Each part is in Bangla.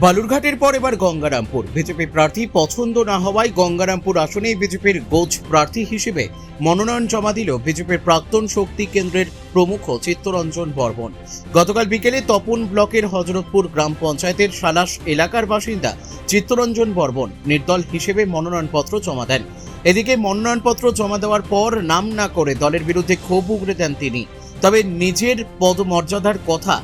বালুরঘাটের পর এবার গঙ্গারামপুর। বিজেপি প্রার্থী পছন্দ না হওয়ায় গঙ্গারামপুর আসনেই বিজেপির গোছ প্রার্থী হিসেবে মনোনয়ন জমা দিল বিজেপির প্রাক্তন শক্তি কেন্দ্রের প্রমুখ চিত্তরঞ্জন বর্মন। গতকাল বিকেলে তপন ব্লকের হজরতপুর গ্রাম পঞ্চায়েতের সালাস এলাকার বাসিন্দা চিত্তরঞ্জন বর্মন নির্দল হিসেবে মনোনয়নপত্র জমা দেন। এদিকে মনোনয়নপত্র জমা দেওয়ার পর নাম না করে দলের বিরুদ্ধে ক্ষোভ উগরে দেন তিনি। তবে নিজের পদমর্যাদার কথা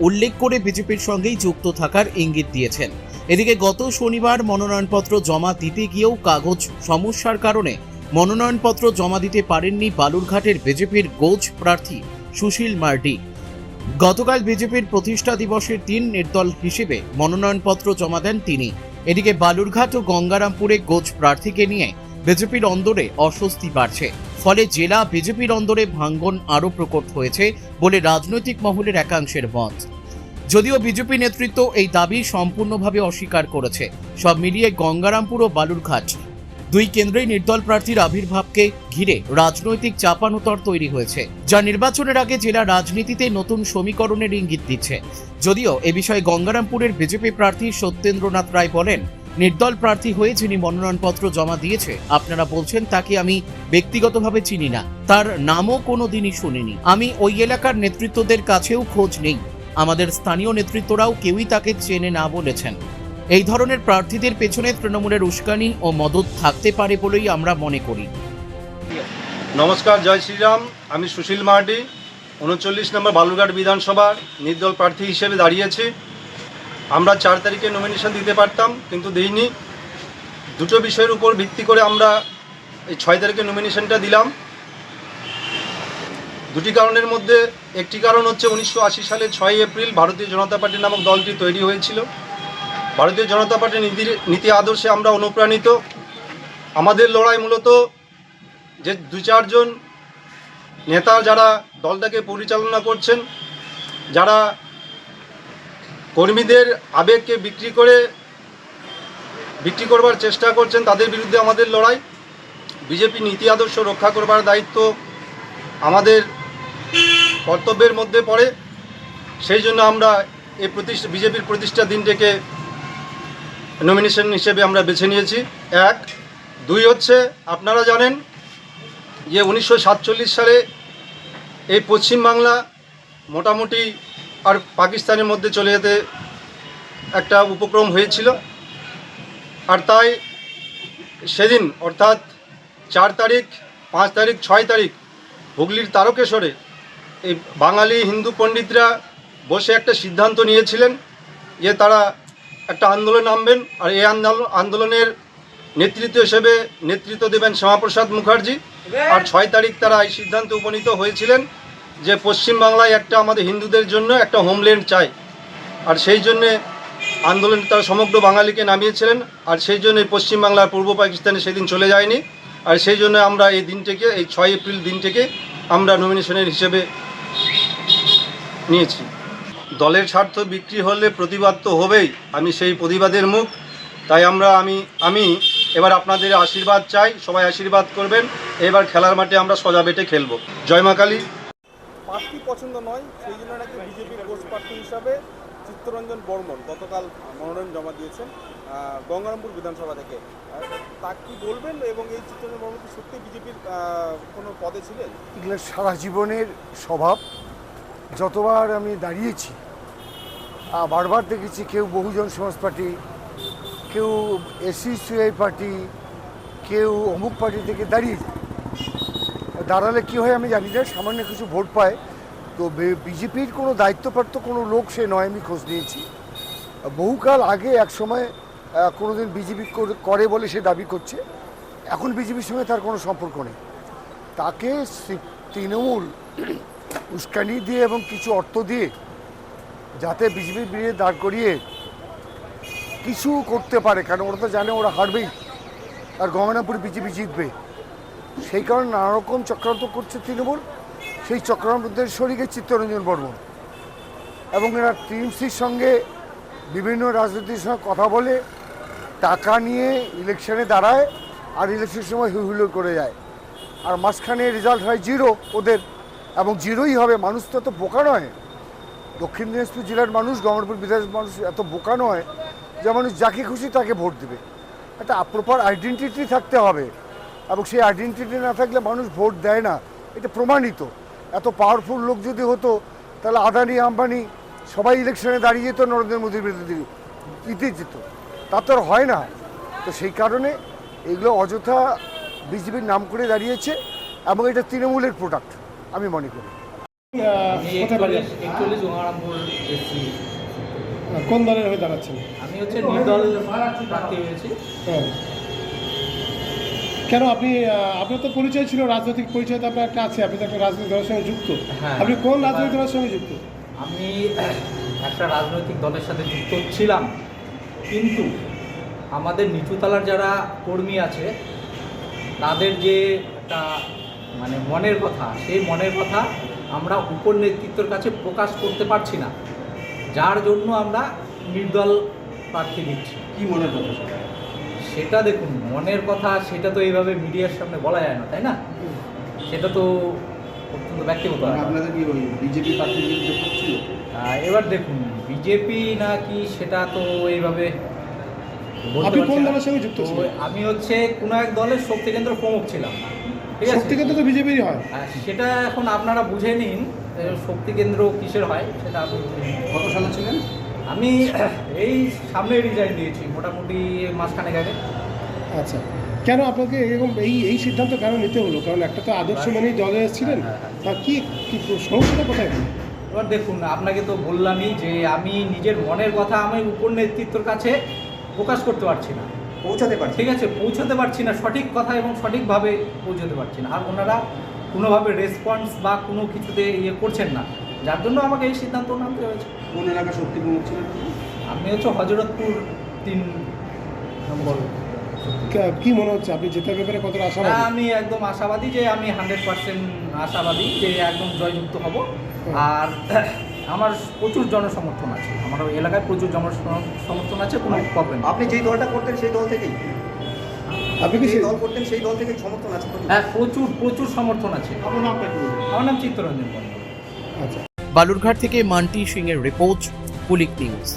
উল্লেখ করে বিজেপির সঙ্গেই যুক্ত থাকার ইঙ্গিত দিয়েছেন। এদিকে গত শনিবার মনোনয়নপত্র জমা দিতে গিয়েও কাগজ সমস্যার কারণে মনোনয়নপত্র জমা দিতে পারেননি বালুরঘাটের বিজেপির গোছ প্রার্থী সুশীল মার্ডি। গতকাল বিজেপির প্রতিষ্ঠা দিবসের দিন নির্দল হিসেবে মনোনয়নপত্র জমা দেন তিনি। এদিকে বালুরঘাট ও গঙ্গারামপুরে গোছ প্রার্থীকে নিয়ে বিজেপির অন্দরে অস্বস্তি বাড়ছে। ফলে জেলা বিজেপির অন্দরে ভাঙ্গন আরও প্রকট হয়েছে বলে রাজনৈতিক মহলের একাংশের মত। যদিও বিজেপি নেতৃত্ব এই দাবি সম্পূর্ণভাবে অস্বীকার করেছে। সব মিলিয়ে গঙ্গারামপুর ও বালুরঘাট দুই কেন্দ্রেই নির্দল প্রার্থীর আবির্ভাবকে ঘিরে রাজনৈতিক চাপানোতর তৈরি হয়েছে, যা নির্বাচনের আগে জেলা রাজনীতিতে নতুন সমীকরণের ইঙ্গিত দিচ্ছে। যদিও এ বিষয়ে গঙ্গারামপুরের বিজেপি প্রার্থী সত্যেন্দ্রনাথ রায় বলেন, নির্দল প্রার্থী হয়ে যিনি মনোনয়নপত্র জমা দিয়েছে আপনারা বলছেন তাকে আমি ব্যক্তিগতভাবে চিনি না, তার নামও কোনোদিনই শুনিনি। আমি ওই এলাকার নেতৃত্বদের কাছেও খোঁজ নেই, আমাদের স্থানীয় নেতৃত্বরাও কেউই তাকে চেনে না বলেছেন। এই ধরনের প্রার্থীদের পেছনে তৃণমূলের উস্কানি ও মদত থাকতে পারে বলেই আমরা মনে করি। নমস্কার, জয় শ্রীরাম। আমি সুশীল মার্ডি 39 নম্বর বালুরঘাট বিধানসভার নির্দল প্রার্থী হিসেবে দাঁড়িয়েছি। আমরা 4 তারিখে নমিনেশন দিতে পারতাম, কিন্তু দিইনি। দুটো বিষয়ের উপর ভিত্তি করে আমরা এই 6 তারিখে নমিনেশনটা দিলাম। দুটি কারণের মধ্যে একটি কারণ হচ্ছে 1980 সালে 6 এপ্রিল ভারতীয় জনতা পার্টি নামক দলটি তৈরি হয়েছিল। ভারতীয় জনতা পার্টির নীতি আদর্শে আমরা অনুপ্রাণিত। আমাদের লড়াই মূলত যে 2-4 জন নেতা যারা দলটাকে পরিচালনা করছেন, যারা কর্মীদের আবেগকে বিক্রি করবার চেষ্টা করছেন, তাদের বিরুদ্ধে আমাদের লড়াই। বিজেপি নীতি আদর্শ রক্ষা করবার দায়িত্ব আমাদের কর্তব্যের মধ্যে পড়ে। সেই জন্য আমরা এই বিজেপির প্রতিষ্ঠা দিনটাকে নমিনেশন হিসেবে আমরা বেছে নিয়েছি। 1, 2 হচ্ছে, আপনারা জানেন যে 1947 সালে এই পশ্চিমবাংলা মোটামুটি আর পাকিস্তানের মধ্যে চলে যেতে একটা উপক্রম হয়েছিল। আর তাই সেদিন অর্থাৎ 4 তারিখ, 5 তারিখ, 6 তারিখ হুগলির তারকেশ্বরে এই বাঙালি হিন্দু পণ্ডিতরা বসে একটা সিদ্ধান্ত নিয়েছিলেন যে তারা একটা আন্দোলন নামবেন, আর এই আন্দোলনের নেতৃত্ব দেবেন শ্যামাপ্রসাদ মুখার্জি। আর 6 তারিখ তারা এই সিদ্ধান্তে উপনীত হয়েছিলেন যে পশ্চিমবাংলায় একটা আমাদের হিন্দুদের জন্য একটা হোমল্যান্ড চাই। আর সেই জন্যে আন্দোলন তারা সমগ্র বাঙালিকে নামিয়েছিলেন। আর সেই জন্য পশ্চিমবাংলার পূর্ব পাকিস্তানে সেদিন চলে যায়নি। আর সেই জন্য আমরা এই দিনটিকে, এই 6 এপ্রিল দিনটিকে আমরা নমিনেশনের হিসেবে নিয়েছি। দলের স্বার্থ বিক্রি হলে প্রতিবাদ তো হবেই, আমি সেই প্রতিবাদের মুখ। তাই আমি এবার আপনাদের আশীর্বাদ চাই, সবাই আশীর্বাদ করবেন। এবার খেলার মাঠে আমরা সজা বেটে খেলবো। জয় মা কালী। প্রার্থী পছন্দ নয়, সেই জন্য নাকি বিজেপির গোছ প্রার্থী হিসাবে চিত্তরঞ্জন বর্মন গতকাল মনোনয়ন জমা দিয়েছেন গঙ্গারামপুর বিধানসভা থেকে। তা কি বলবেন, এবং এই চিত্তরঞ্জন বর্মন কি সত্যি বিজেপির কোনো পদে ছিলেন? এগুলো সারা জীবনের স্বভাব। যতবার আমি দাঁড়িয়েছি বারবার দেখেছি কেউ বহুজন সমাজ পার্টি, কেউ SCCI পার্টি, কেউ অমুক পার্টি থেকে দাঁড়ালে কী হয় আমি জানি না, সামান্য কিছু ভোট পায়। তো বিজেপির কোনো দায়িত্বপ্রাপ্ত কোনো লোক সে নয়, আমি খোঁজ নিয়েছি। বহুকাল আগে এক সময় কোনোদিন বিজেপি করে বলে সে দাবি করছে, এখন বিজেপির সঙ্গে তার কোনো সম্পর্ক নেই। তাকে তৃণমূল উস্কানি দিয়ে এবং কিছু অর্থ দিয়ে যাতে বিজেপির বিরুদ্ধে দাঁড় করিয়ে কিছু করতে পারে, কারণ ওরা তো জানে ওরা হারবেই আর গঙ্গারামপুর বিজেপি জিতবে। সেই কারণে নানা রকম চক্রান্ত করছে তৃণমূল। সেই চক্রান্তের শরিকে চিত্তরঞ্জন বর্মন, এবং এরা টিএমসির সঙ্গে বিভিন্ন রাজনীতির সঙ্গে কথা বলে টাকা নিয়ে ইলেকশনে দাঁড়ায়, আর ইলেকশনের সময় হুইহুলো করে যায়, আর মাঝখানে রেজাল্ট হয় 0 ওদের, এবং 0ই হবে। মানুষ তো এত বোকা নয়, দক্ষিণ দিনাজপুর জেলার মানুষ, গঙ্গারামপুর বিধানসভার মানুষ এত বোকা নয় যে মানুষ যাকে খুশি তাকে ভোট দেবে। একটা প্রপার আইডেন্টিটি থাকতে হবে, এবং সেই আইডেন্টিটি না থাকলে মানুষ ভোট দেয় না, এটা প্রমাণিত। এত পাওয়ারফুল লোক যদি হতো তাহলে আদানি আম্বানি সবাই ইলেকশনে দাঁড়িয়ে যেত, নরেন্দ্র মোদীর বিরুদ্ধে জিতে যেত। তা তো আর হয় না। তো সেই কারণে এগুলো অযথা বিজেপির নাম করে দাঁড়িয়েছে, এবং এটা তৃণমূলের প্রোডাক্ট আমি মনে করি। কোন দলের হয়ে দাঁড়াচ্ছেন? আমি হচ্ছে নির্দল প্রার্থী হয়েছি। কেন আপনি আপনার তো পরিচয় ছিল, রাজনৈতিক পরিচয় তো আপনার একটা আছে, আপনি তো একটা রাজনৈতিক দলের সঙ্গে যুক্ত। হ্যাঁ। আপনি কোন রাজনৈতিক দলের সঙ্গে যুক্ত? আমি একটা রাজনৈতিক দলের সাথে যুক্ত ছিলাম, কিন্তু আমাদের নিচুতলার যারা কর্মী আছে তাদের যে একটা মানে মনের কথা, সেই মনের কথা আমরা উপর নেতৃত্বের কাছে প্রকাশ করতে পারছি না, যার জন্য আমরা নির্দল প্রার্থী দিচ্ছি। কি মনের কথা? সেটা দেখুন, মনের কথা সেটা তো এইভাবে মিডিয়ার সামনে বলা যায় না, তাই না? সেটা তো অত্যন্ত ব্যক্তিগত ব্যাপার। আপনাদের কি ওই বিজেপি প্রার্থীর বিরুদ্ধে করছিল? এবার দেখুন, বিজেপি নাকি সেটা তো এইভাবে বলতে আপনি পারছি কোন না। দলের সঙ্গে যুক্ত তো ছিলেন? আমি হচ্ছে কোনো এক দলের শক্তি কেন্দ্র প্রমুখ ছিলাম, ঠিক আছে? শক্তি কেন্দ্র তো বিজেপিরই হয়। সেটা এখন আপনারা বুঝে নিন শক্তি কেন্দ্র কিসের হয় সেটা আপনি বুঝে নিন। কত সালে ছিলেন? আমি এই সামনে রিজাইন দিয়েছি মোটামুটি মাসখানেক আগে। আচ্ছা, কেন আপনাকে এরকম এই সিদ্ধান্ত কেন নিতে হলো? কারণ একটা তো আদর্শ মেনেই দলে এসেছিলেন, তা কি সমস্যাটা কোথায়? এবার দেখুন, আপনাকে তো বললামই যে আমি নিজের মনের কথা আমি উপর নেতৃত্বের কাছে প্রকাশ করতে পারছি না, পৌঁছাতে পারছি। ঠিক আছে? পৌঁছাতে পারছি না সঠিক কথা এবং সঠিকভাবে পৌঁছাতে পারছি না, আর ওনারা কোনোভাবে রেসপন্স বা কোনো কিছুতে ইয়ে করছেন না, যার জন্য আমাকে এই সিদ্ধান্ত নামতে হয়েছে। কোন এলাকা শক্তি প্রমুখ ছিলেন? আমি হচ্ছে হজরতপুর 3 নম্বর। কি মনে হচ্ছে আপনি জেতার ব্যাপারে কতটা আশাবাদী? আমি একদম আশাবাদী যে আমি 100% আশাবাদী যে একদম জয়যুক্ত হব। আর আমার প্রচুর জনসমর্থন আছে, আমার ওই এলাকায় প্রচুর জনসমর্থন আছে, কোনো প্রবলেম। আপনি যেই দলটা করতেন সেই দল থেকেই, আপনি কি যেই দল করতেন সেই দল থেকেই সমর্থন আছে? হ্যাঁ, প্রচুর প্রচুর সমর্থন আছে। আপনার নামটা কি বলবেন? আমার নাম চিত্তরঞ্জন বর্মন। আচ্ছা। বালুরঘাট থেকে মান্টি সিং এর রিপোর্ট, পুলিক নিউজ।